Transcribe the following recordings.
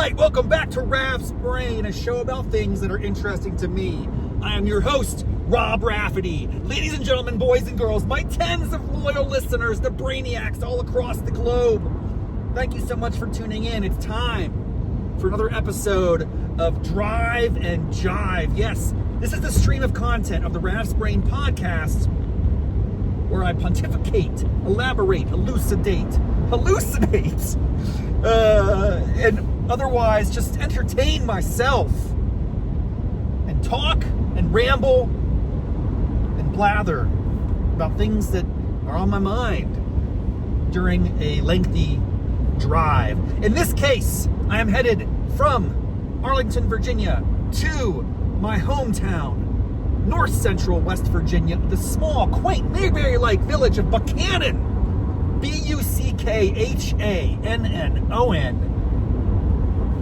right, welcome back to Raff's Brain, a show about things that are interesting to me. I am your host, Rob Raffety. Ladies and gentlemen, boys and girls, my tens of loyal listeners, the brainiacs all across the globe, thank you so much for tuning in. It's time for another episode of Drive and Jive. Yes, this is the stream of content of the Raff's Brain podcast where I pontificate, elaborate, hallucinate, and otherwise just entertain myself and talk and ramble and blather about things that are on my mind during a lengthy drive. In this case, I am headed from Arlington, Virginia to my hometown, North Central West Virginia, the small, quaint, Mayberry-like village of Buchanan. Buchanan.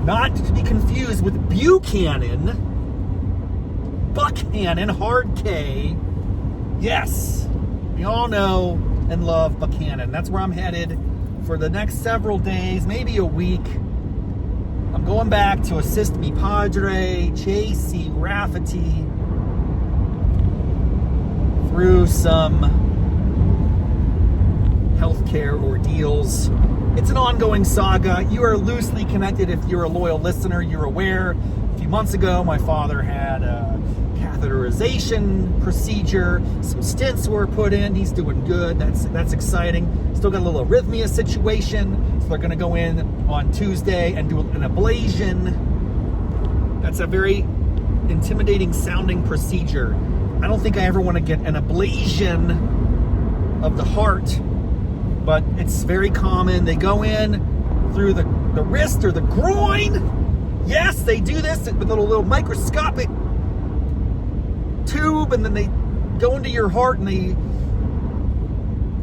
Not to be confused with Buchanan. Buchanan, hard K. Yes, we all know and love Buchanan. That's where I'm headed for the next several days, maybe a week. I'm going back to assist me Padre J.C. Raffety through some healthcare ordeals. It's an ongoing saga. You are loosely connected if you're a loyal listener. You're aware. A few months ago, my father had a catheterization procedure. Some stents were put in. He's doing good. That's exciting. Still got a little arrhythmia situation. So they're going to go in on Tuesday and do an ablation. That's a very intimidating sounding procedure. I don't think I ever want to get an ablation of the heart, but it's very common. They go in through the wrist or the groin. Yes, they do this with a little microscopic tube, and then they go into your heart and they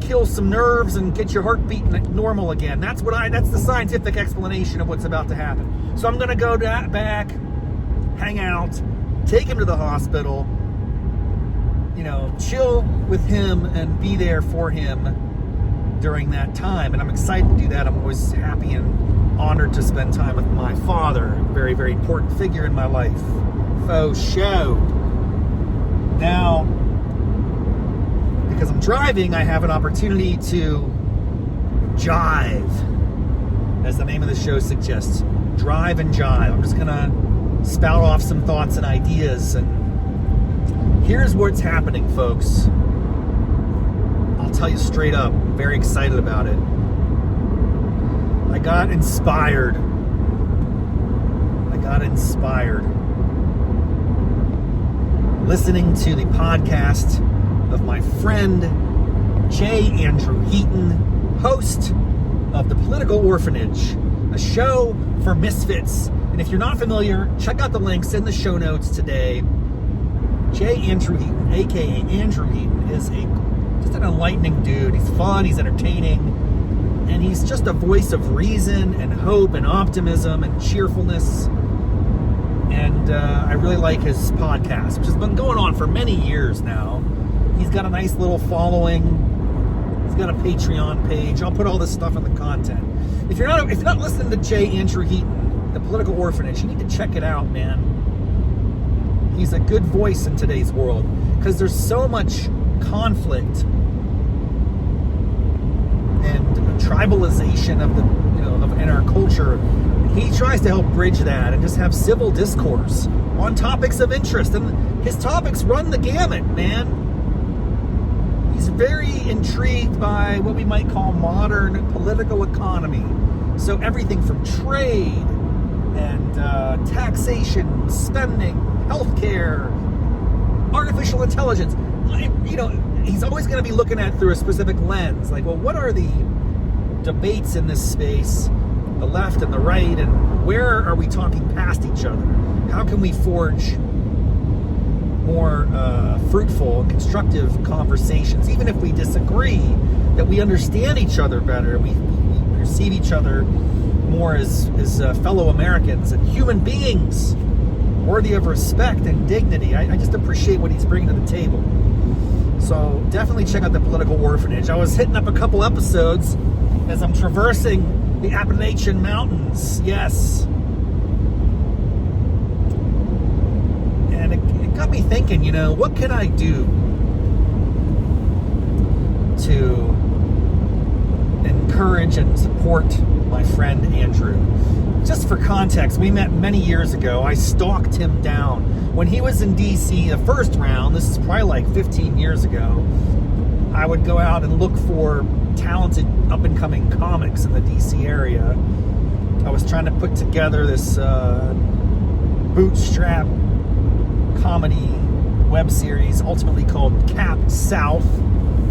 kill some nerves and get your heart beating normal again. That's the scientific explanation of what's about to happen. So I'm going to go back, hang out, take him to the hospital, chill with him and be there for him during that time. And I'm excited to do that. I'm always happy and honored to spend time with my father, a very, very important figure in my life. Faux show. Now, because I'm driving, I have an opportunity to jive, as the name of the show suggests. Drive and Jive. I'm just going to spout off some thoughts and ideas, and here's what's happening, folks. I'll tell you straight up. I'm very excited about it. I got inspired. Listening to the podcast of my friend, Andrew Heaton, host of the Political Orphanage, a show for misfits. And if you're not familiar, check out the links in the show notes today. Andrew Heaton, a.k.a. Andrew Heaton, is just an enlightening dude. He's fun, he's entertaining, and he's just a voice of reason and hope and optimism and cheerfulness. And I really like his podcast, which has been going on for many years now. He's got a nice little following. He's got a Patreon page. I'll put all this stuff in the content. If you're not listening to Andrew Heaton, the Political Orphanage, you need to check it out, man. He's a good voice in today's world because there's so much conflict and tribalization of in our culture. He tries to help bridge that and just have civil discourse on topics of interest, and his topics run the gamut, man. He's very intrigued by what we might call modern political economy. So everything from trade and taxation, spending, healthcare, artificial intelligence. He's always going to be looking at through a specific lens. Like, well, what are the debates in this space, the left and the right, and where are we talking past each other? How can we forge more fruitful and constructive conversations, even if we disagree, that we understand each other better, we perceive each other more as fellow Americans and human beings worthy of respect and dignity. I just appreciate what he's bringing to the table. So definitely check out the Political Orphanage. I was hitting up a couple episodes as I'm traversing the Appalachian Mountains. Yes, got me thinking, what can I do to encourage and support my friend Andrew? Just for context, we met many years ago. I stalked him down when he was in DC the first round. This is probably like 15 years ago. I would go out and look for talented up-and-coming comics in the DC area. I was trying to put together this bootstrap comedy web series, ultimately called Cap South,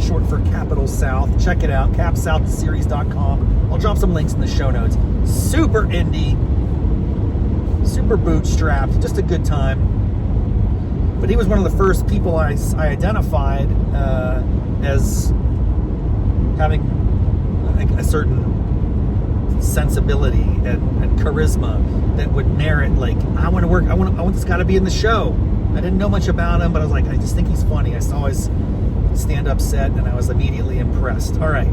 short for Capital South. Check it out, capsouthseries.com. I'll drop some links in the show notes. Super indie, super bootstrapped, just a good time. But he was one of the first people I identified as having a certain sensibility and charisma that would merit, like, I want this guy to be in the show. I didn't know much about him, but I was like, I just think he's funny. I saw his stand-up set and I was immediately impressed. All right.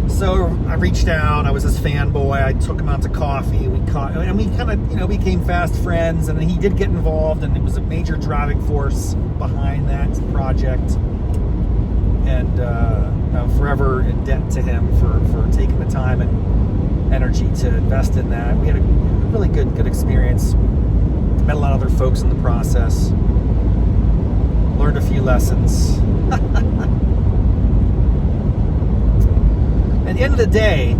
So I reached out. I was his fanboy. I took him out to coffee. We kind of, became fast friends. And then he did get involved, and it was a major driving force behind that project. And I'm forever in debt to him for taking the time and energy to invest in that. We had a really good experience. Met a lot of other folks in the process. Learned a few lessons. At the end of the day,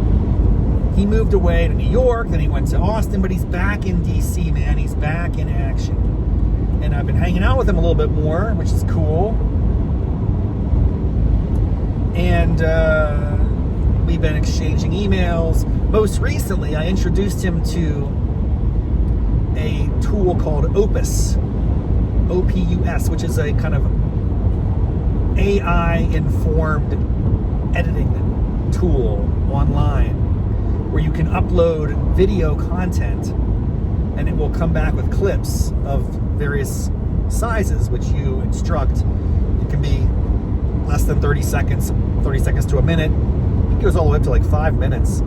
he moved away to New York, then he went to Austin, but he's back in DC, man. He's back in action. And I've been hanging out with him a little bit more, which is cool. And we've been exchanging emails. Most recently, I introduced him to a tool called Opus, O-P-U-S, which is a kind of AI-informed editing tool online where you can upload video content and it will come back with clips of various sizes which you instruct. It can be less than 30 seconds to a minute. It goes all the way up to like 5 minutes.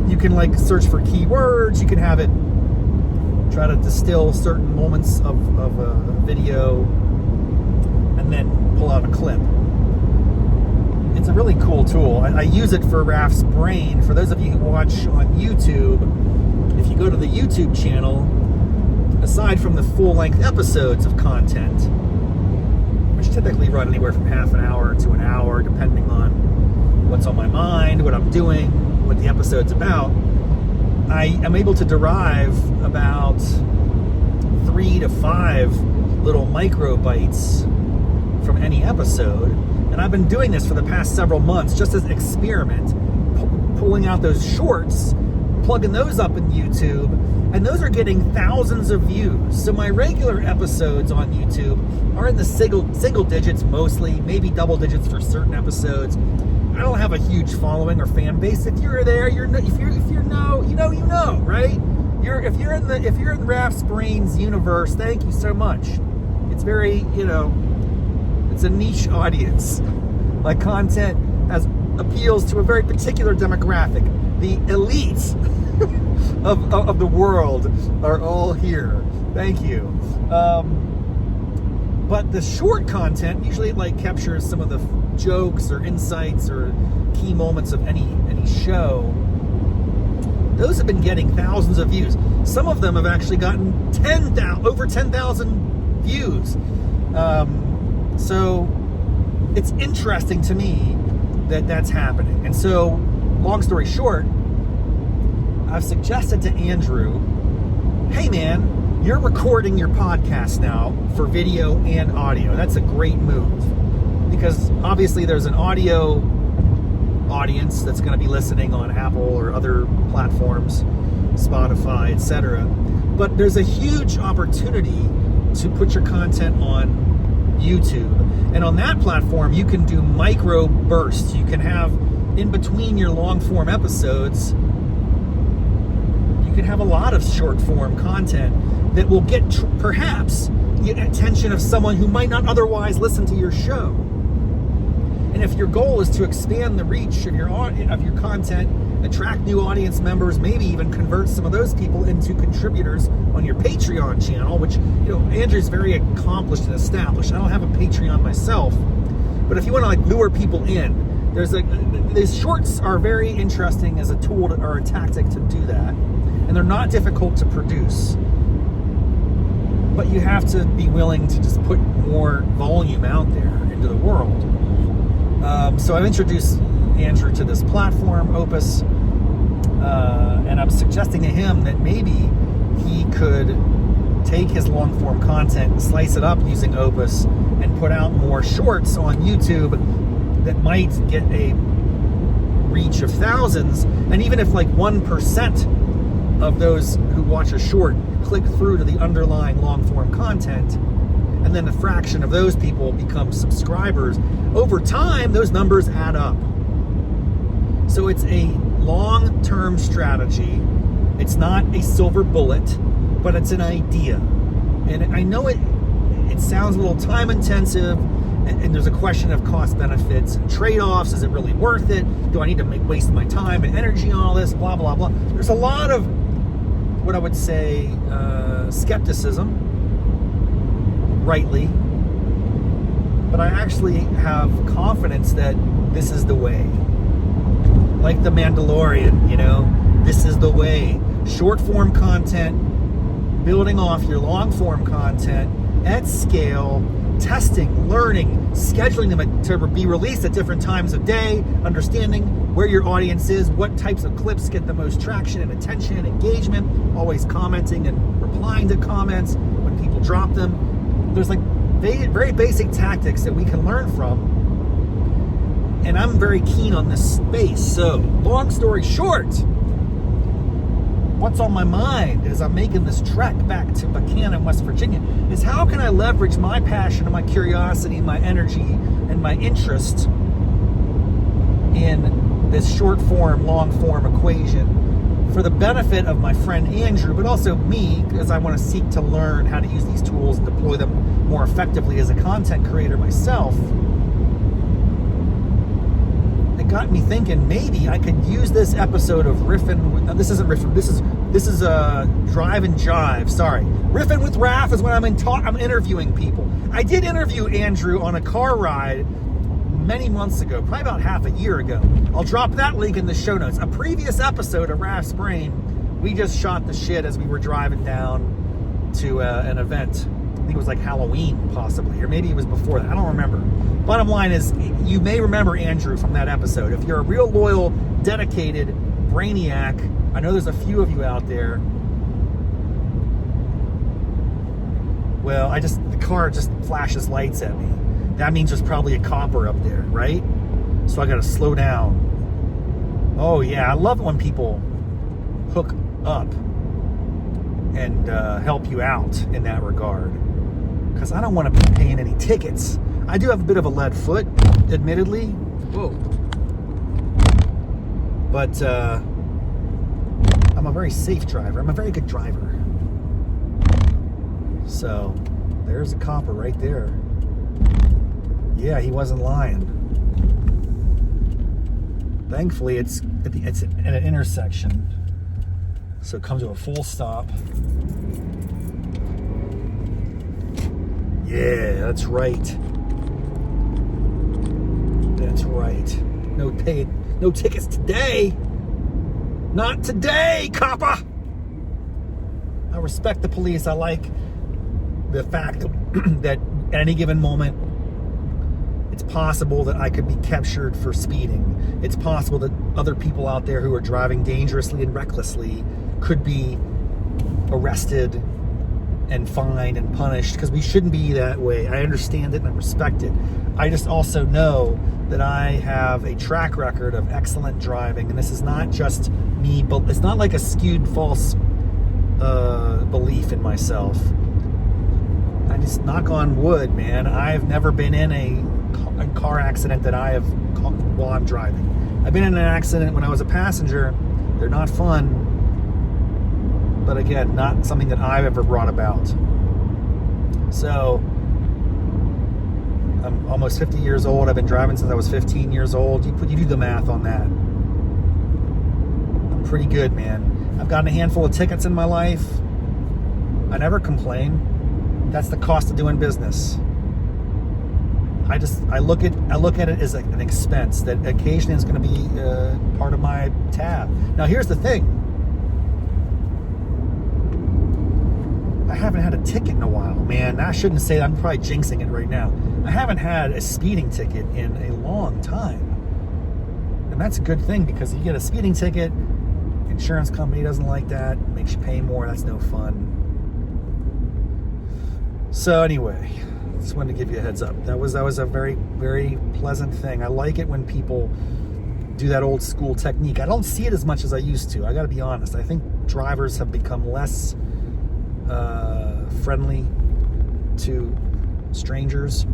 You can search for keywords. You can have it try to distill certain moments of a video and then pull out a clip. It's a really cool tool. I use it for Raff's Brain. For those of you who watch on YouTube, if you go to the YouTube channel, aside from the full-length episodes of content, which typically run anywhere from half an hour to an hour, depending on what's on my mind, what I'm doing, what the episode's about, I am able to derive about 3 to 5 little micro bites from any episode. And I've been doing this for the past several months, just as an experiment, pulling out those shorts, plugging those up in YouTube, and those are getting thousands of views. So my regular episodes on YouTube are in the single digits mostly, maybe double digits for certain episodes. I don't have a huge following or fan base. If you're there, you know, right? If you're in Raff's Brains universe, thank you so much. It's very, it's a niche audience. My content appeals to a very particular demographic. The elites of the world are all here. Thank you. But the short content usually captures some of the jokes or insights or key moments of any show. Those have been getting thousands of views. Some of them have actually gotten over 10,000 views. So it's interesting to me that that's happening. And so, long story short, I've suggested to Andrew, hey man, you're recording your podcast now for video and audio. That's a great move. Because obviously there's an audio audience that's going to be listening on Apple or other platforms, Spotify, etc. But there's a huge opportunity to put your content on YouTube. And on that platform, you can do micro bursts. You can have, in between your long form episodes, you can have a lot of short form content that will get perhaps the attention of someone who might not otherwise listen to your show. And if your goal is to expand the reach of your content attract new audience members, maybe even convert some of those people into contributors on your Patreon channel, which, Andrew's very accomplished and established. I don't have a Patreon myself, but if you want to lure people in, these shorts are very interesting as a tool or a tactic to do that, and they're not difficult to produce. But you have to be willing to just put more volume out there into the world. So I've introduced Andrew to this platform, Opus, and I'm suggesting to him that maybe he could take his long-form content and slice it up using Opus and put out more shorts on YouTube that might get a reach of thousands. And even if 1% of those who watch a short click through to the underlying long-form content, and then a fraction of those people become subscribers, over time, those numbers add up. So it's a long-term strategy. It's not a silver bullet, but it's an idea. And I know it sounds a little time-intensive, and there's a question of cost benefits and trade-offs. Is it really worth it? Do I need to waste my time and energy on all this? Blah, blah, blah. There's a lot of what I would say skepticism, rightly, but I actually have confidence that this is the way. Like the Mandalorian, this is the way. Short form content, building off your long form content at scale, testing, learning, scheduling them to be released at different times of day, understanding where your audience is, what types of clips get the most traction and attention and engagement, always commenting and replying to comments when people drop them. There's very basic tactics that we can learn from, and I'm very keen on this space. So, long story short, what's on my mind as I'm making this trek back to Buchanan, West Virginia, is how can I leverage my passion and my curiosity and my energy and my interest in this short form, long form equation for the benefit of my friend Andrew, but also me, because I want to seek to learn how to use these tools and deploy them more effectively as a content creator myself. It got me thinking maybe I could use this episode of this isn't Riffin, this is Drive and Jive, sorry. Riffin with Raff is when I'm interviewing people. I did interview Andrew on a car ride many months ago, probably about half a year ago. I'll drop that link in the show notes. A previous episode of Raff's Brain, we just shot the shit as we were driving down to an event. I think it was Halloween, possibly, or maybe it was before that. I don't remember. Bottom line is, you may remember Andrew from that episode. If you're a real loyal, dedicated brainiac, I know there's a few of you out there. Well, the car just flashes lights at me. That means there's probably a copper up there, right? So I gotta slow down. Oh yeah, I love it when people hook up and help you out in that regard, because I don't want to be paying any tickets. I do have a bit of a lead foot, admittedly. Whoa. But I'm a very safe driver. I'm a very good driver. So there's a copper right there. Yeah, he wasn't lying. Thankfully, it's at an intersection, so it comes to a full stop. Yeah, that's right. That's right. No tickets today. Not today, copper. I respect the police. I like the fact that at any given moment, it's possible that I could be captured for speeding. It's possible that other people out there who are driving dangerously and recklessly could be arrested and fined and punished, because we shouldn't be that way. I understand it and I respect it. I just also know that I have a track record of excellent driving, and this is not just me, but it's not like a skewed false belief in myself. I just knock on wood, man. I've never been in a car accident that I have while I'm driving. I've been in an accident when I was a passenger. They're not fun, but again, not something that I've ever brought about. So I'm almost 50 years old. I've been driving since I was 15 years old. You do the math on that. pretty good, man. I've gotten a handful of tickets in my life. I never complain. That's the cost of doing business. I look at it as an expense that occasionally is going to be part of my tab. Now, here's the thing. I haven't had a ticket in a while, man. I shouldn't say that. I'm probably jinxing it right now. I haven't had a speeding ticket in a long time. And that's a good thing, because you get a speeding ticket, insurance company doesn't like that, makes you pay more. That's no fun. So anyway, just wanted to give you a heads up. That was a very, very pleasant thing. I like it when people do that old school technique. I don't see it as much as I used to. I got to be honest. I think drivers have become less friendly to strangers.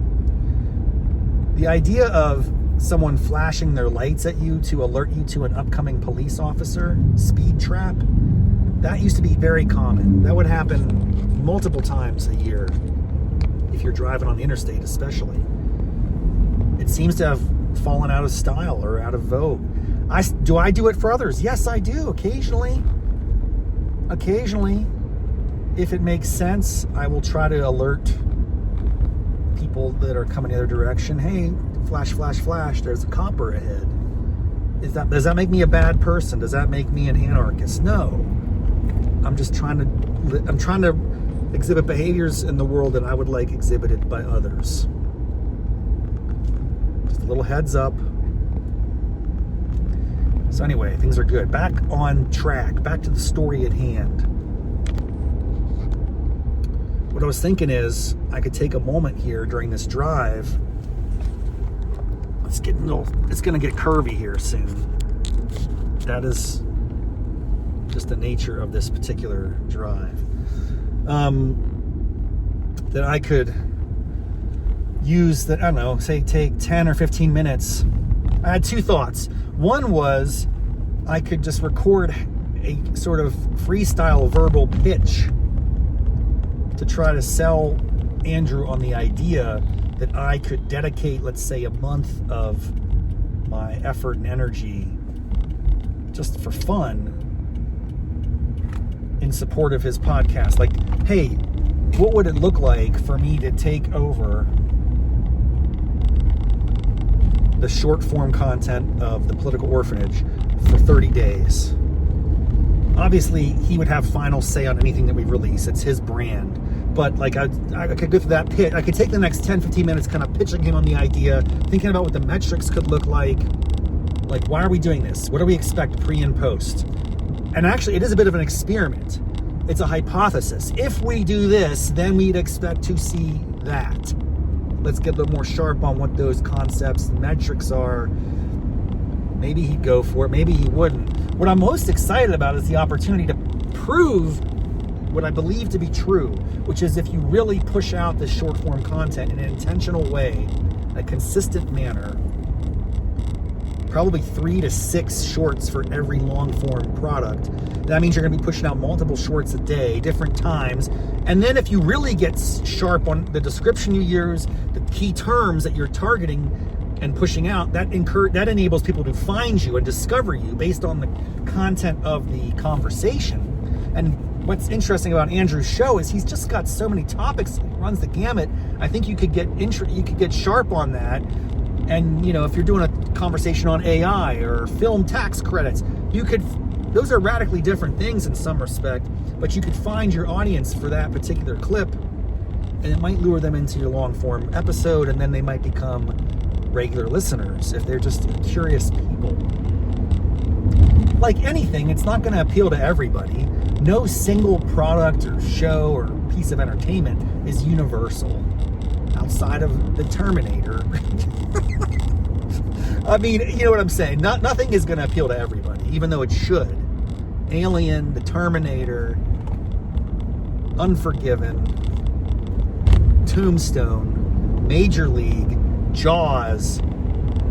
The idea of someone flashing their lights at you to alert you to an upcoming police officer, speed trap, that used to be very common. That would happen multiple times a year if you're driving on the interstate, especially. It seems to have fallen out of style or out of vogue. Do I do it for others? Yes, I do, occasionally. Occasionally, if it makes sense, I will try to alert people that are coming the other direction. Hey, flash, flash, flash, there's a copper ahead. Does that make me a bad person? Does that make me an anarchist? No. I'm trying to exhibit behaviors in the world that I would like exhibited by others. Just a little heads up. So anyway, things are good. Back on track. Back to the story at hand. What I was thinking is I could take a moment here during this drive. It's going to get curvy here soon. That is just the nature of this particular drive. That I could use that, I don't know, say take 10 or 15 minutes. I had two thoughts. One was I could just record a sort of freestyle verbal pitch to try to sell Andrew on the idea that I could dedicate, let's say, a month of my effort and energy just for fun in support of his podcast. Like, hey, what would it look like for me to take over the short form content of the Political Orphanage for 30 days? Obviously, he would have final say on anything that we release. It's his brand. But like I could go through that pitch. I could take the next 10, 15 minutes kind of pitching him on the idea, thinking about what the metrics could look like. Like, why are we doing this? What do we expect pre and post? And actually, it is a bit of an experiment. It's a hypothesis. If we do this, then we'd expect to see that. Let's get a little more sharp on what those concepts and metrics are. Maybe he'd go for it. Maybe he wouldn't. What I'm most excited about is the opportunity to prove what I believe to be true, which is if you really push out this short form content in an intentional way, a consistent manner, probably 3 to 6 shorts for every long form product. That means you're going to be pushing out multiple shorts a day, different times. And then if you really get sharp on the description you use, the key terms that you're targeting and pushing out, that enables people to find you and discover you based on the content of the conversation. And what's interesting about Andrew's show is he's just got so many topics. He runs the gamut. I think you could get sharp on that. And you know, if you're doing a conversation on AI or film tax credits, those are radically different things in some respect, but you could find your audience for that particular clip, and it might lure them into your long form episode, and then they might become regular listeners if they're just curious people. Like anything, it's not going to appeal to everybody. No single product or show or piece of entertainment is universal outside of the Terminator. I mean, you know what I'm saying? Nothing is going to appeal to everybody, even though it should. Alien, the Terminator, Unforgiven, Tombstone, Major League, Jaws,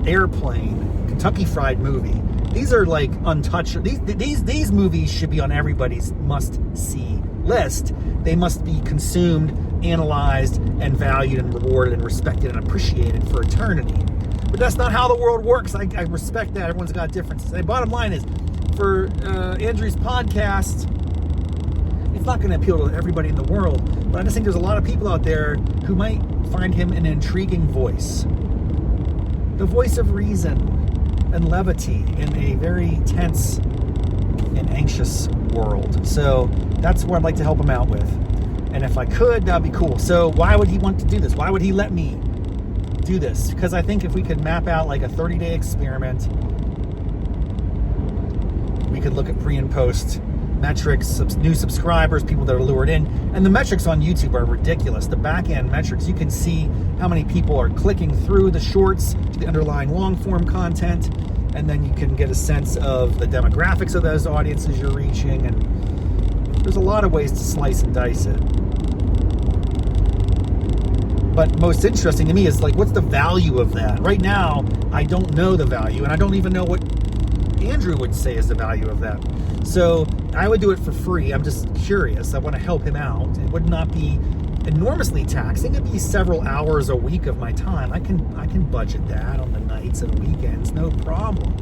Airplane, Kentucky Fried Movie. These are like untouchable. These movies should be on everybody's must-see list. They must be consumed, analyzed, and valued and rewarded and respected and appreciated for eternity. But that's not how the world works. I respect that. Everyone's got differences. The bottom line is, for Andrew's podcast, it's not going to appeal to everybody in the world, but I just think there's a lot of people out there who might find him an intriguing voice. The voice of reason and levity in a very tense and anxious world. So that's what I'd like to help him out with. And if I could, that'd be cool. So why would he want to do this? Why would he let me do this? Because I think if we could map out like a 30-day experiment, we could look at pre and post metrics, new subscribers, people that are lured in. And the metrics on YouTube are ridiculous. The back-end metrics, you can see how many people are clicking through the shorts to the underlying long-form content, and then you can get a sense of the demographics of those audiences you're reaching, and there's a lot of ways to slice and dice it. But most interesting to me is like, what's the value of that? Right now, I don't know the value, and I don't even know what Andrew would say is the value of that. So I would do it for free. I'm just curious. I want to help him out. It would not be enormously taxing. It'd be several hours a week of my time. I can budget that on the nights and weekends, no problem.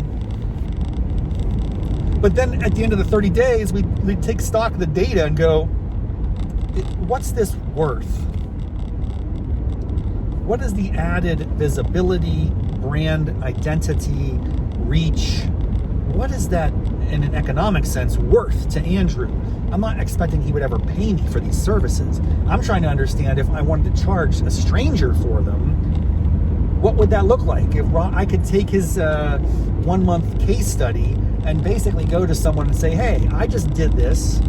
But then at the end of the 30 days, we take stock of the data and go, what's this worth? What is the added visibility, brand identity, reach? What is that in an economic sense worth to Andrew? I'm not expecting he would ever pay me for these services. I'm trying to understand if I wanted to charge a stranger for them, what would that look like? If I could take his 1 month case study and basically go to someone and say, hey, I just did this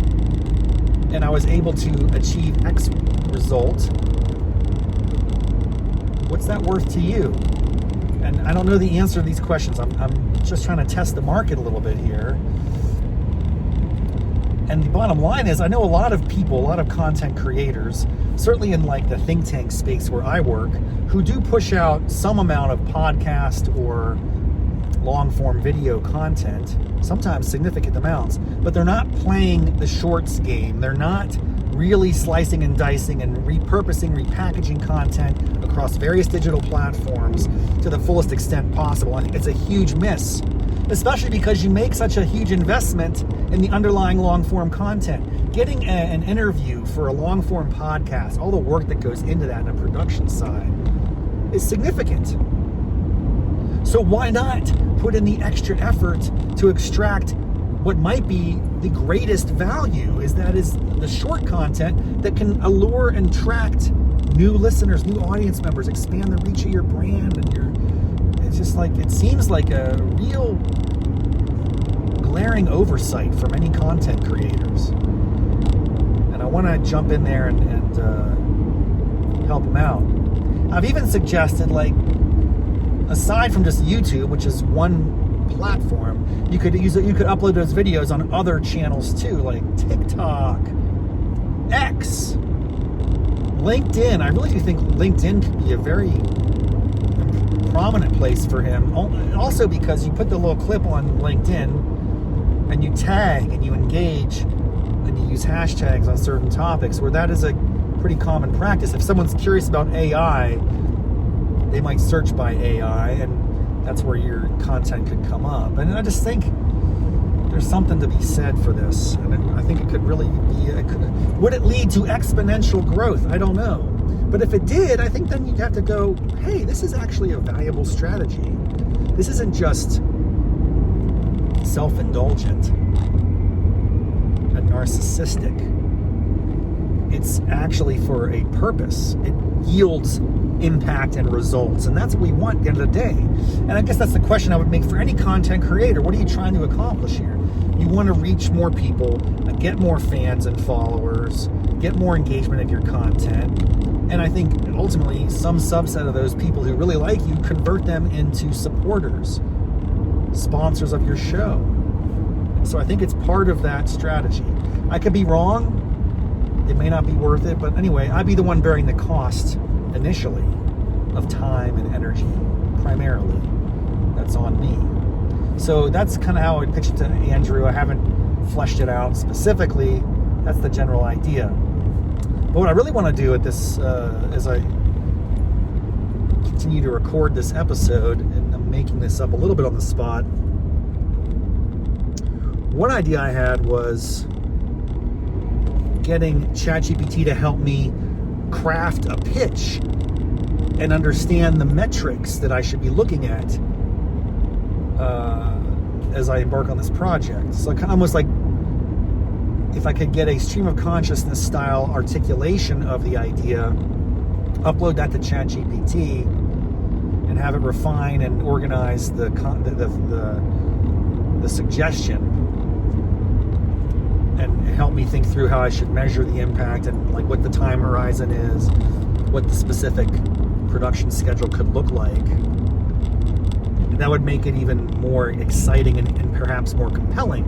and I was able to achieve X result. What's that worth to you? And I don't know the answer to these questions. I'm just trying to test the market a little bit here. And the bottom line is, I know a lot of people, a lot of content creators, certainly in like the think tank space where I work, who do push out some amount of podcast or long form video content, sometimes significant amounts, but they're not playing the shorts game. They're not really slicing and dicing and repurposing, repackaging content across various digital platforms to the fullest extent possible. I think it's a huge miss, especially because you make such a huge investment in the underlying long-form content. Getting an interview for a long-form podcast, all the work that goes into that on the production side is significant. So why not put in the extra effort to extract what might be the greatest value? Is the short content that can allure and attract new listeners, new audience members, expand the reach of your brand, and it's just like, it seems like a real glaring oversight for many content creators. And I want to jump in there and help them out. I've even suggested, like, aside from just YouTube, which is one platform, you could upload those videos on other channels too, like TikTok, X, LinkedIn. I really do think LinkedIn could be a very prominent place for him. Also because you put the little clip on LinkedIn and you tag and you engage and you use hashtags on certain topics, where that is a pretty common practice. If someone's curious about AI, they might search by AI, and that's where your content could come up. And I just think there's something to be said for this. And I think it could really be, would it lead to exponential growth? I don't know. But if it did, I think then you'd have to go, hey, this is actually a valuable strategy. This isn't just self-indulgent and narcissistic. It's actually for a purpose. It yields impact and results, and that's what we want at the end of the day. And I guess that's the question I would make for any content creator. What are you trying to accomplish here? You want to reach more people, get more fans and followers, get more engagement of your content, and I think ultimately some subset of those people who really like you, convert them into supporters, sponsors of your show. So I think it's part of that strategy. I could be wrong. It may not be worth it, but anyway, I'd be the one bearing the cost initially of time and energy, primarily. That's on me. So that's kind of how I pitched it to Andrew. I haven't fleshed it out specifically. That's the general idea. But what I really want to do at this, as I continue to record this episode, and I'm making this up a little bit on the spot, one idea I had was getting ChatGPT to help me craft a pitch and understand the metrics that I should be looking at as I embark on this project. So almost like if I could get a stream of consciousness style articulation of the idea, upload that to ChatGPT, and have it refine and organize the suggestion, and help me think through how I should measure the impact and like what the time horizon is, what the specific production schedule could look like. And that would make it even more exciting and perhaps more compelling.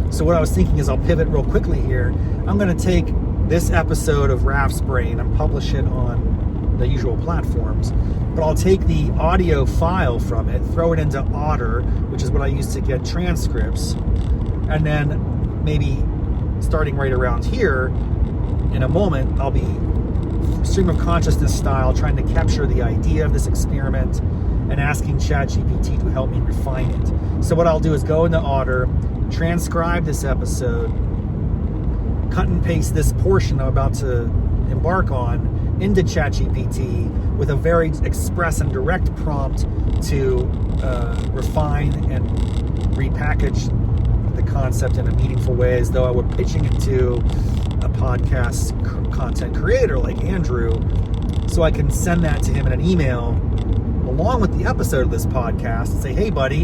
So what I was thinking is I'll pivot real quickly here. I'm going to take this episode of Raff's Brain and publish it on the usual platforms, but I'll take the audio file from it, throw it into Otter, which is what I use to get transcripts, and then maybe starting right around here in a moment, I'll be stream of consciousness style trying to capture the idea of this experiment and asking ChatGPT to help me refine it. So what I'll do is go into Otter, transcribe this episode, cut and paste this portion I'm about to embark on into ChatGPT with a very express and direct prompt to refine and repackage the concept in a meaningful way, as though I were pitching it to a podcast content creator like Andrew, so I can send that to him in an email along with the episode of this podcast and say, hey buddy,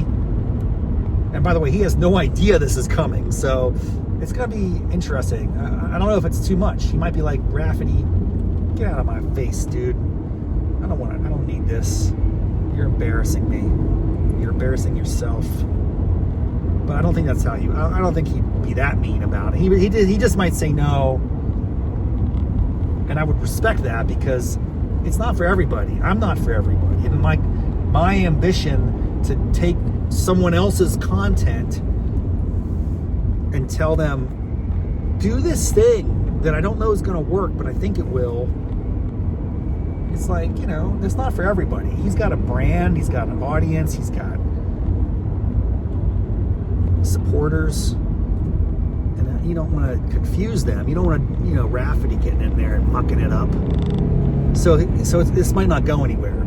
and by the way, he has no idea this is coming, so it's going to be interesting. I don't know if it's too much. He might be like, Raffety, get out of my face, dude. I don't need this. You're embarrassing me. You're embarrassing yourself. But I don't think that's how I don't think he'd be that mean about it. He just might say no. And I would respect that, because it's not for everybody. I'm not for everybody. And like my ambition to take someone else's content and tell them, do this thing that I don't know is going to work, but I think it will. It's like, it's not for everybody. He's got a brand, he's got an audience, he's got supporters, and you don't want to confuse them. You don't want to, Raffety getting in there and mucking it up. So this might not go anywhere.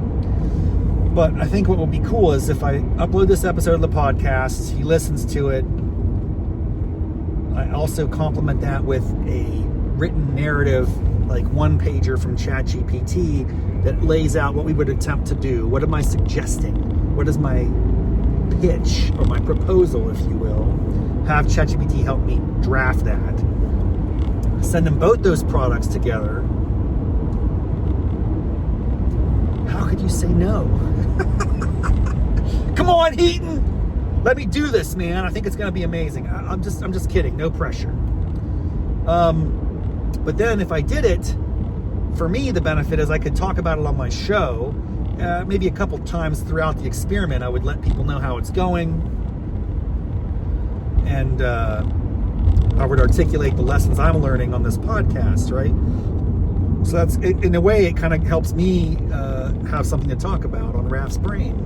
But I think what will be cool is if I upload this episode of the podcast, he listens to it. I also complement that with a written narrative, like one pager from ChatGPT that lays out what we would attempt to do. What am I suggesting? What is my pitch or my proposal, if you will? Have ChatGPT help me draft that. Send them both those products together. How could you say no? Come on, Heaton! Let me do this, man. I think it's going to be amazing. I'm just kidding. No pressure. But then if I did it, for me, the benefit is I could talk about it on my show. Maybe a couple times throughout the experiment, I would let people know how it's going. And I would articulate the lessons I'm learning on this podcast, right? So that's, in a way, it kind of helps me have something to talk about on Raff's Brain.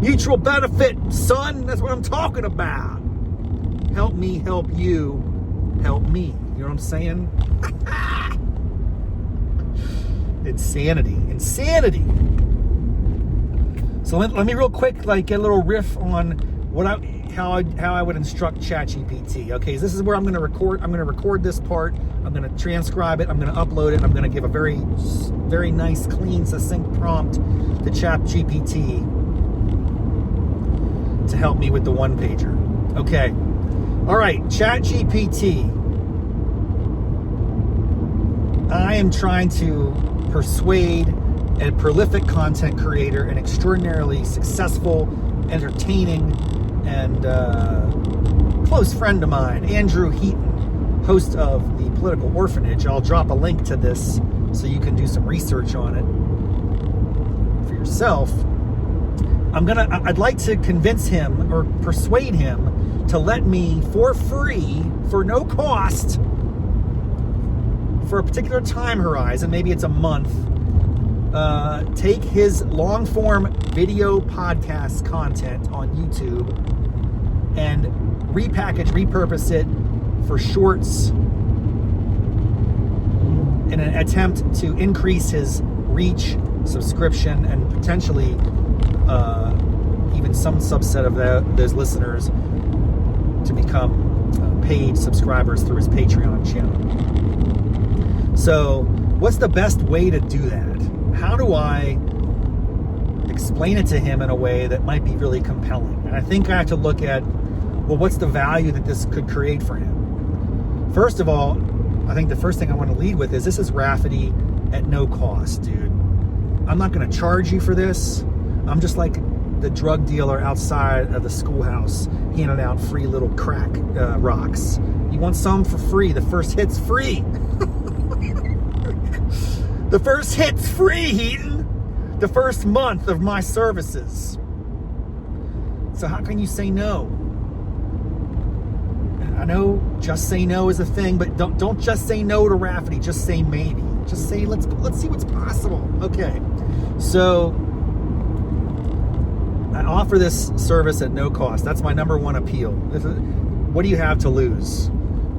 Mutual benefit, son. That's what I'm talking about. Help me, help you, help me. You know what I'm saying? Insanity. So let me real quick, get a little riff on how I would instruct ChatGPT. Okay, so this is where I'm going to record. I'm going to record this part. I'm going to transcribe it. I'm going to upload it. I'm going to give a very, very nice, clean, succinct prompt to ChatGPT to help me with the one pager. Okay. All right, ChatGPT. I am trying to persuade a prolific content creator, an extraordinarily successful, entertaining, and close friend of mine, Andrew Heaton, host of the Political Orphanage. I'll drop a link to this so you can do some research on it for yourself. I'd like to convince him or persuade him to let me, for free, for no cost, for a particular time horizon, maybe it's a month, take his long-form video podcast content on YouTube and repurpose it for shorts in an attempt to increase his reach, subscription, and potentially even some subset of those listeners to become paid subscribers through his Patreon channel. So what's the best way to do that? How do I explain it to him in a way that might be really compelling? And I think I have to look at, well, what's the value that this could create for him? First of all, I think the first thing I want to lead with is this is Raffety at no cost, dude. I'm not going to charge you for this. I'm just like the drug dealer outside of the schoolhouse handing out free little crack rocks. You want some for free? The first hit's free. The first hit's free, Heaton. The first month of my services. So how can you say no? I know just say no is a thing, but don't just say no to Raffety. Just say maybe. Just say let's see what's possible. Okay. So I offer this service at no cost. That's my number one appeal. What do you have to lose?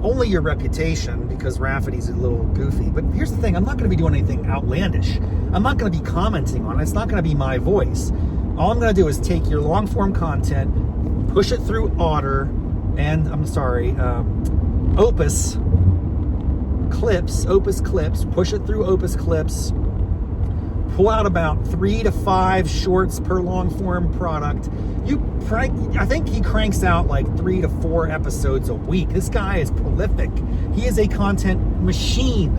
Only your reputation, because Raffety's a little goofy. But here's the thing, I'm not going to be doing anything outlandish. I'm not going to be commenting on it. It's not going to be my voice. All I'm going to do is take your long form content, push it through Opus Clips, push it through Opus Clips, pull out about 3 to 5 shorts per long form product. I think he cranks out like 3 to 4 episodes a week. This guy is prolific. He is a content machine,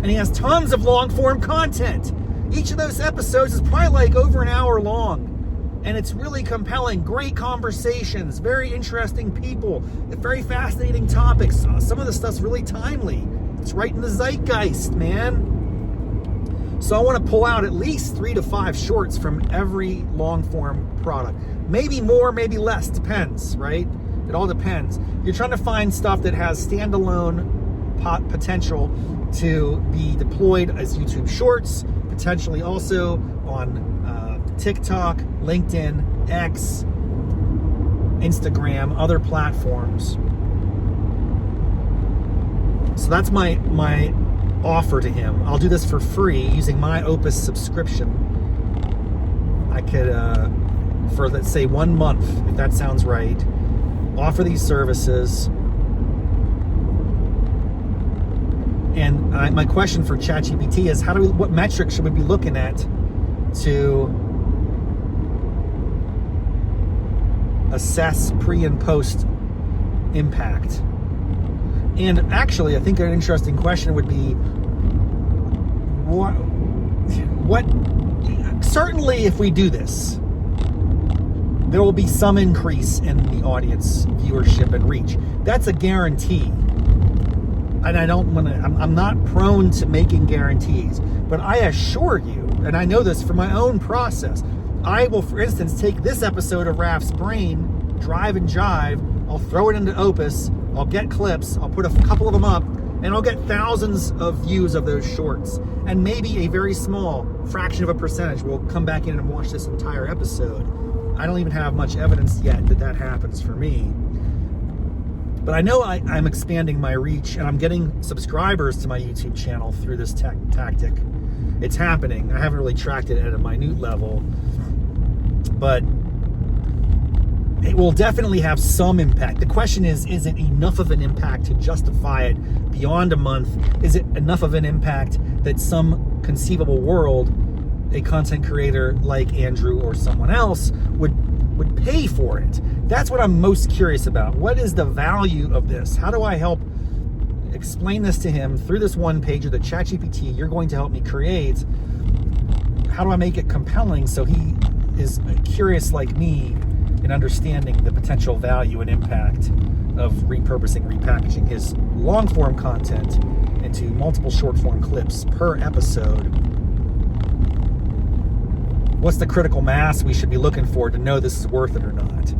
and he has tons of long form content. Each of those episodes is probably like over an hour long, and it's really compelling. Great conversations, very interesting people, very fascinating topics. Some of the stuff's really timely. It's right in the zeitgeist, man. So I want to pull out at least 3 to 5 shorts from every long form product. Maybe more, maybe less, depends, right? It all depends. You're trying to find stuff that has standalone potential to be deployed as YouTube shorts, potentially also on TikTok, LinkedIn, X, Instagram, other platforms. So that's my offer to him. I'll do this for free using my Opus subscription. I could, for let's say 1 month, if that sounds right, offer these services. And my question for ChatGPT is, what metrics should we be looking at to assess pre and post impact? And actually, I think an interesting question would be, what certainly if we do this, there will be some increase in the audience viewership and reach. That's a guarantee. And I'm not prone to making guarantees, but I assure you, and I know this from my own process, I will, for instance, take this episode of Raff's Brain, Drive and Jive, I'll throw it into Opus, I'll get clips, I'll put a couple of them up, and I'll get thousands of views of those shorts. And maybe a very small fraction of a percentage will come back in and watch this entire episode. I don't even have much evidence yet that happens for me. But I know I'm expanding my reach, and I'm getting subscribers to my YouTube channel through this tactic. It's happening. I haven't really tracked it at a minute level, but it will definitely have some impact. The question is it enough of an impact to justify it beyond a month? Is it enough of an impact that some conceivable world, a content creator like Andrew or someone else, would pay for it? That's what I'm most curious about. What is the value of this? How do I help explain this to him through this one pager that ChatGPT you're going to help me create? How do I make it compelling so he is curious like me in understanding the potential value and impact of repackaging his long form content into multiple short form clips per episode? What's the critical mass we should be looking for to know this is worth it or not?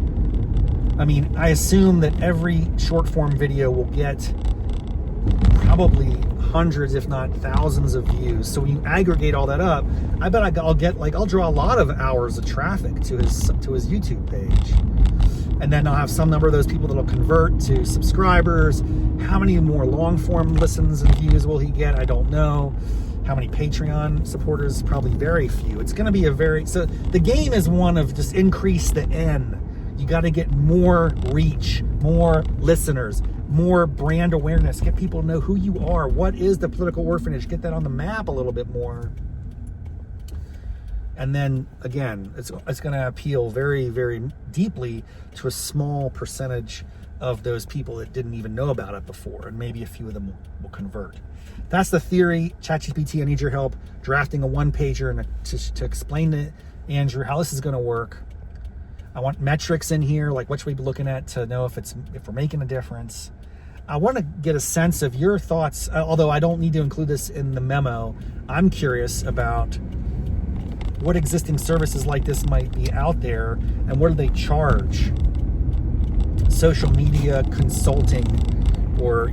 I mean, I assume that every short form video will get probably hundreds, if not thousands of views. So when you aggregate all that up, I bet I'll draw a lot of hours of traffic to his YouTube page. And then I'll have some number of those people that'll convert to subscribers. How many more long form listens and views will he get? I don't know. How many Patreon supporters? Probably very few. It's going to be so the game is one of just increase the N. You got to get more reach, more listeners, more brand awareness. Get people to know who you are. What is the Political Orphanage? Get that on the map a little bit more. And then, again, it's going to appeal very, very deeply to a small percentage of those people that didn't even know about it before. And maybe a few of them will convert. That's the theory. ChatGPT, I need your help drafting a one-pager and to explain to Andrew how this is going to work. I want metrics in here, like what should we be looking at to know if we're making a difference. I want to get a sense of your thoughts, although I don't need to include this in the memo. I'm curious about what existing services like this might be out there and what do they charge? Social media consulting or,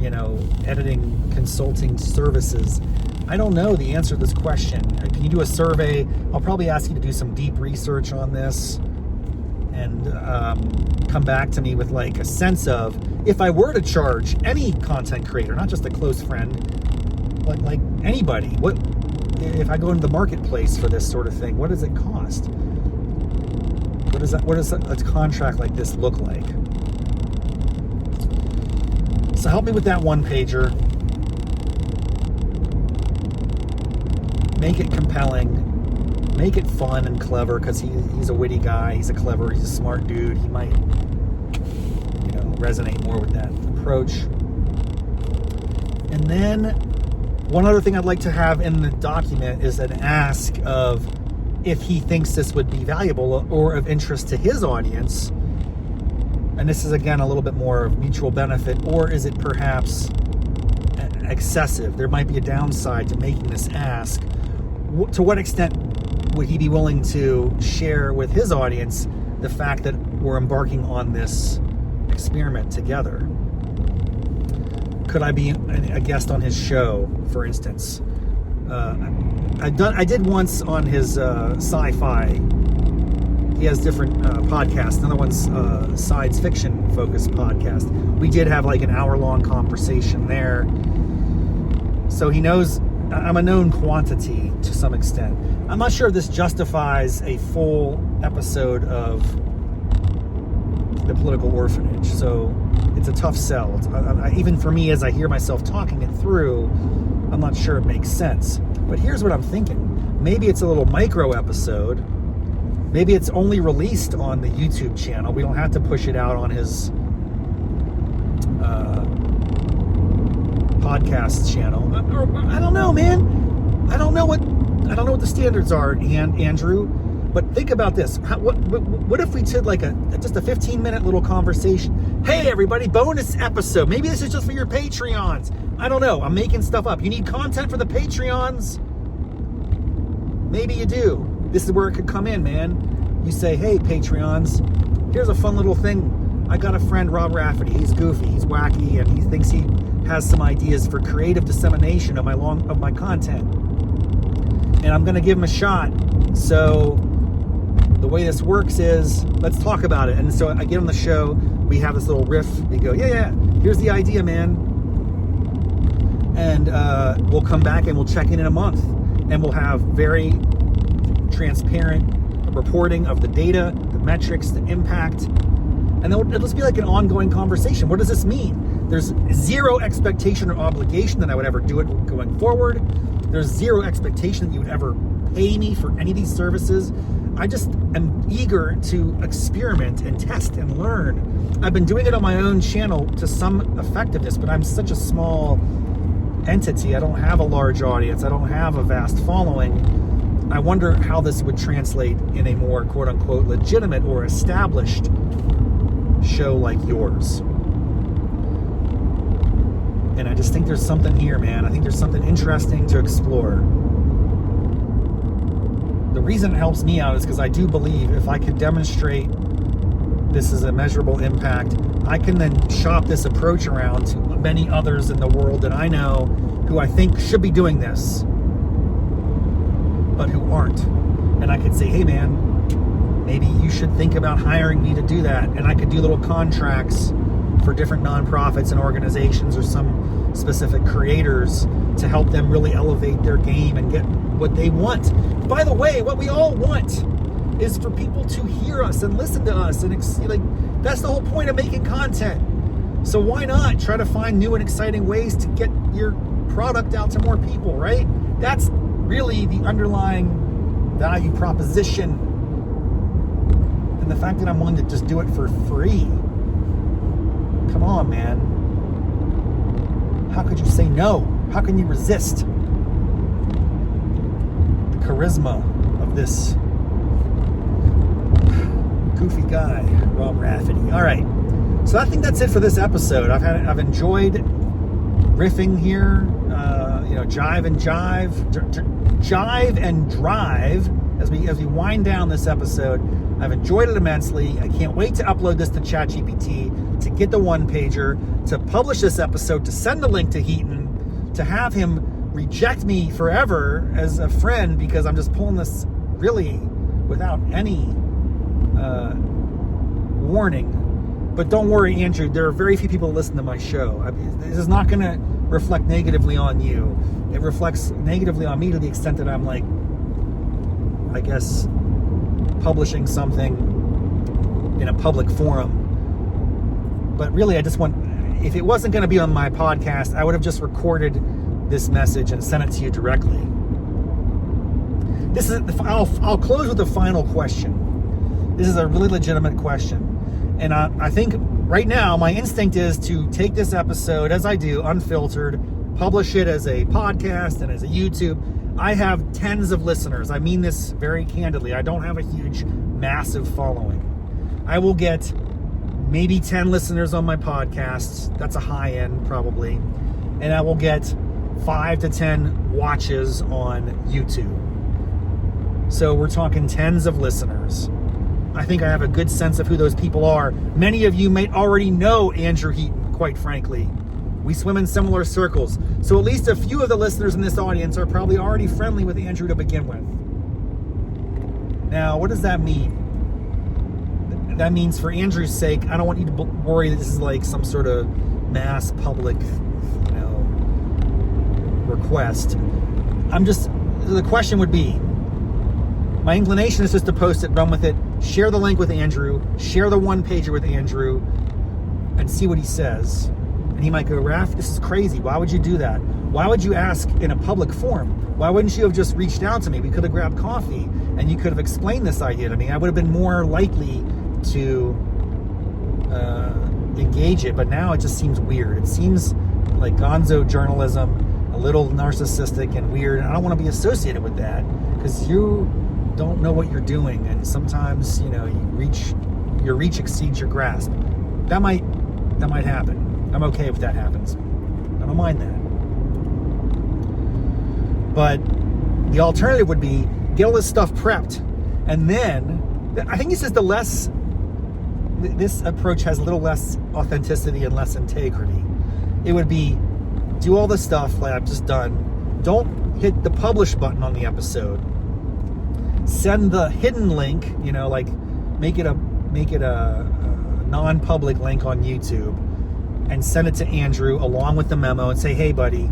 editing consulting services. I don't know the answer to this question. Can you do a survey? I'll probably ask you to do some deep research on this and come back to me with like a sense of, if I were to charge any content creator, not just a close friend, but like anybody, what if I go into the marketplace for this sort of thing, what does it cost? What does a contract like this look like? So help me with that one pager. Make it compelling. Make it fun and clever, because he's a witty guy. He's a smart dude. He might, resonate more with that approach. And then one other thing I'd like to have in the document is an ask of if he thinks this would be valuable or of interest to his audience. And this is, again, a little bit more of mutual benefit, or is it perhaps excessive? There might be a downside to making this ask. To what extent would he be willing to share with his audience the fact that we're embarking on this experiment together? Could I be a guest on his show, for instance? I did once on his sci-fi. He has different podcasts. Another one's science fiction focused podcast. We did have like an hour-long conversation there. So he knows I'm a known quantity to some extent. I'm not sure if this justifies a full episode of the Political Orphanage. So it's a tough sell. Even for me, as I hear myself talking it through, I'm not sure it makes sense. But here's what I'm thinking. Maybe it's a little micro episode. Maybe it's only released on the YouTube channel. We don't have to push it out on his podcast channel. I don't know, man. I don't know what the standards are, Andrew. But think about this. What if we did like just a 15-minute little conversation? Hey, everybody, bonus episode. Maybe this is just for your Patreons. I don't know. I'm making stuff up. You need content for the Patreons? Maybe you do. This is where it could come in, man. You say, hey, Patreons, here's a fun little thing. I got a friend, Rob Raffety. He's goofy, he's wacky, and he thinks he has some ideas for creative dissemination of my content. And I'm going to give him a shot. So the way this works is, let's talk about it. And so I get on the show. We have this little riff. We go, yeah, here's the idea, man. And we'll come back and we'll check in a month. And we'll have very transparent reporting of the data, the metrics, the impact, and then it'll just be like an ongoing conversation. What does this mean? There's zero expectation or obligation that I would ever do it going forward. There's zero expectation that you would ever pay me for any of these services. I just am eager to experiment and test and learn. I've been doing it on my own channel to some effectiveness, but I'm such a small entity. I don't have a large audience. I don't have a vast following. I wonder how this would translate in a more quote-unquote legitimate or established show like yours. And I just think there's something here, man. I think there's something interesting to explore. The reason it helps me out is because I do believe if I could demonstrate this is a measurable impact, I can then shop this approach around to many others in the world that I know who I think should be doing this, but who aren't. And I could say, hey man, maybe you should think about hiring me to do that. And I could do little contracts for different nonprofits and organizations or some specific creators to help them really elevate their game and get what they want. By the way, what we all want is for people to hear us and listen to us, and that's the whole point of making content. So why not try to find new and exciting ways to get your product out to more people, right? That's really the underlying value proposition, and the fact that I'm willing to just do it for free. Come on, man. How could you say no? How can you resist the charisma of this goofy guy, Rob Raffety? All right, so I think that's it for this episode. I've enjoyed riffing here. Jive and Jive, Jive and Drive as we wind down this episode. I've enjoyed it immensely. I can't wait to upload this to ChatGPT, to get the one-pager, to publish this episode, to send the link to Heaton, to have him reject me forever as a friend because I'm just pulling this really without any warning. But don't worry, Andrew, there are very few people who listen to my show. This is not going to reflect negatively on you. It reflects negatively on me to the extent that I'm publishing something in a public forum. But really, if it wasn't going to be on my podcast, I would have just recorded this message and sent it to you directly. I'll close with the final question. This is a really legitimate question. And I think right now, my instinct is to take this episode, as I do, unfiltered, publish it as a podcast and as a YouTube. I have tens of listeners. I mean this very candidly. I don't have a huge, massive following. I will get maybe 10 listeners on my podcasts. That's a high end, probably. And I will get 5 to 10 watches on YouTube. So we're talking tens of listeners. I think I have a good sense of who those people are. Many of you may already know Andrew Heaton, quite frankly. We swim in similar circles. So at least a few of the listeners in this audience are probably already friendly with Andrew to begin with. Now, what does that mean? That means for Andrew's sake, I don't want you to worry that this is like some sort of mass public, request. The question would be, my inclination is just to post it, run with it, share the link with Andrew, share the one-pager with Andrew, and see what he says. And he might go, Raff, this is crazy. Why would you do that? Why would you ask in a public forum? Why wouldn't you have just reached out to me? We could have grabbed coffee, and you could have explained this idea to me. I would have been more likely to engage it, but now it just seems weird. It seems like gonzo journalism, a little narcissistic and weird. And I don't want to be associated with that because you don't know what you're doing, and sometimes your reach exceeds your grasp. That might happen. I'm okay if that happens. I don't mind that. But the alternative would be get all this stuff prepped, and then I think this approach has a little less authenticity and less integrity. It would be do all the stuff like I've just done. Don't hit the publish button on the episode. Send the hidden link, make it a non-public link on YouTube, and send it to Andrew along with the memo and say, hey buddy,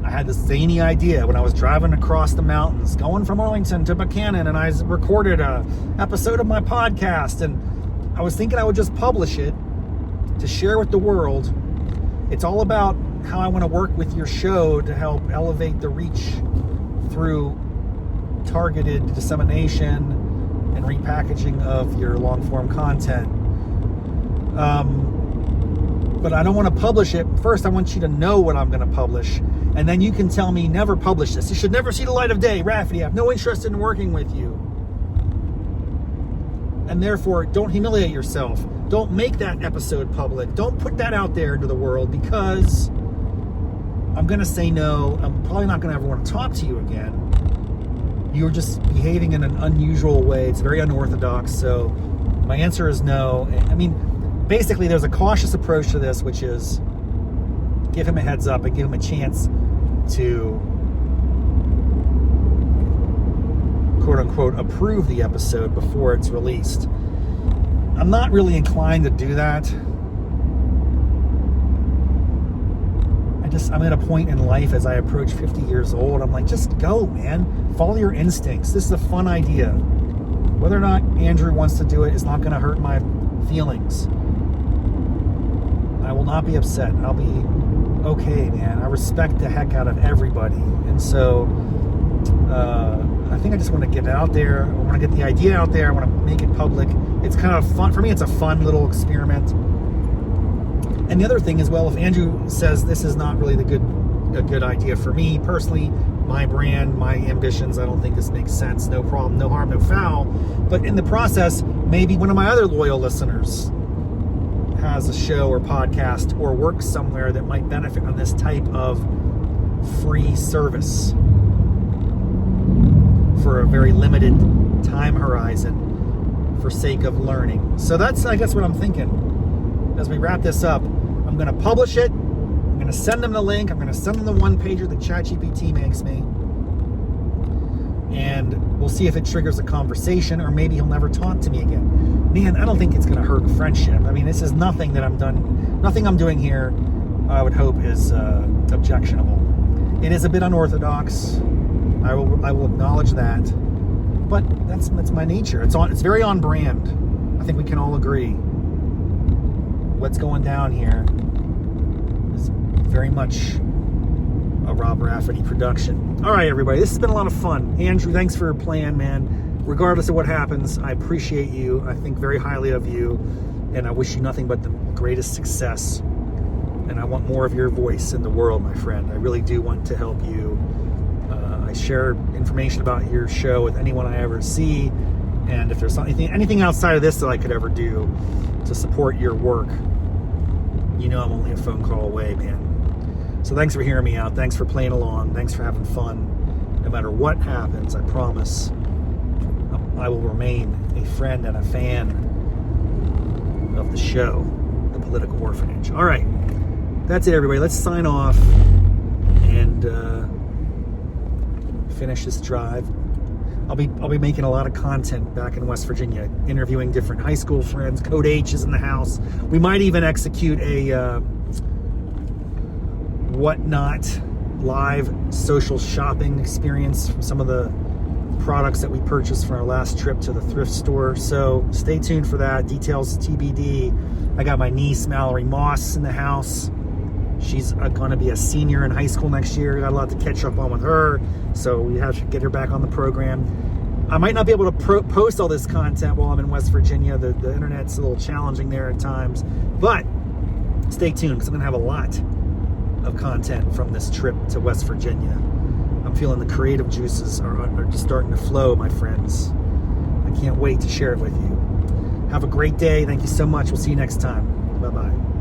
I had this zany idea when I was driving across the mountains, going from Arlington to Buchanan, and I recorded a episode of my podcast, and I was thinking I would just publish it to share with the world. It's all about how I want to work with your show to help elevate the reach through targeted dissemination and repackaging of your long-form content. But I don't want to publish it. First, I want you to know what I'm going to publish. And then you can tell me, never publish this. You should never see the light of day. Raffety, I have no interest in working with you. And therefore, don't humiliate yourself. Don't make that episode public. Don't put that out there to the world, because I'm going to say no. I'm probably not going to ever want to talk to you again. You're just behaving in an unusual way. It's very unorthodox. So my answer is no. I mean, basically, there's a cautious approach to this, which is give him a heads up and give him a chance to quote unquote approve the episode before it's released. I'm not really inclined to do that. I'm at a point in life as I approach 50 years old, I'm like, just go, man. Follow your instincts. This is a fun idea. Whether or not Andrew wants to do it is not going to hurt my feelings. I will not be upset. I'll be okay, man. I respect the heck out of everybody. And so I think I just want to get it out there. I want to get the idea out there. I want to make it public. It's kind of fun. For me, it's a fun little experiment. And the other thing is, well, if Andrew says this is not really a good idea for me personally, my brand, my ambitions, I don't think this makes sense. No problem, no harm, no foul. But in the process, maybe one of my other loyal listeners has a show or podcast or works somewhere that might benefit on this type of free service for a very limited time horizon for sake of learning. So that's, I guess, what I'm thinking. As we wrap this up, I'm going to publish it. I'm going to send them the link. I'm going to send them the one-pager that ChatGPT makes me. And we'll see if it triggers a conversation, or maybe he'll never talk to me again. Man, I don't think it's going to hurt friendship. I mean, this is nothing I'm doing here, I would hope, is objectionable. It is a bit unorthodox. I will acknowledge that. But that's my nature. It's very on brand. I think we can all agree. What's going down here is very much a Rob Raffety production. All right, everybody, this has been a lot of fun. Andrew, thanks for playing, man. Regardless of what happens, I appreciate you. I think very highly of you, and I wish you nothing but the greatest success. And I want more of your voice in the world, my friend. I really do want to help you. I share information about your show with anyone I ever see, and if there's anything outside of this that I could ever do to support your work, you know I'm only a phone call away, man. So thanks for hearing me out. Thanks for playing along. Thanks for having fun. No matter what happens, I promise I will remain a friend and a fan of the show, The Political Orphanage. All right. That's it, everybody. Let's sign off and finish this drive. I'll be making a lot of content back in West Virginia, interviewing different high school friends. Code H is in the house. We might even execute a whatnot live social shopping experience from some of the products that we purchased for our last trip to the thrift store. So stay tuned for that. Details TBD. I got my niece Mallory Moss in the house. She's going to be a senior in high school next year. Got a lot to catch up on with her, so we have to get her back on the program. I might not be able to post all this content while I'm in West Virginia. The internet's a little challenging there at times, but stay tuned because I'm going to have a lot of content from this trip to West Virginia. I'm feeling the creative juices are just starting to flow, my friends. I can't wait to share it with you. Have a great day. Thank you so much. We'll see you next time. Bye-bye.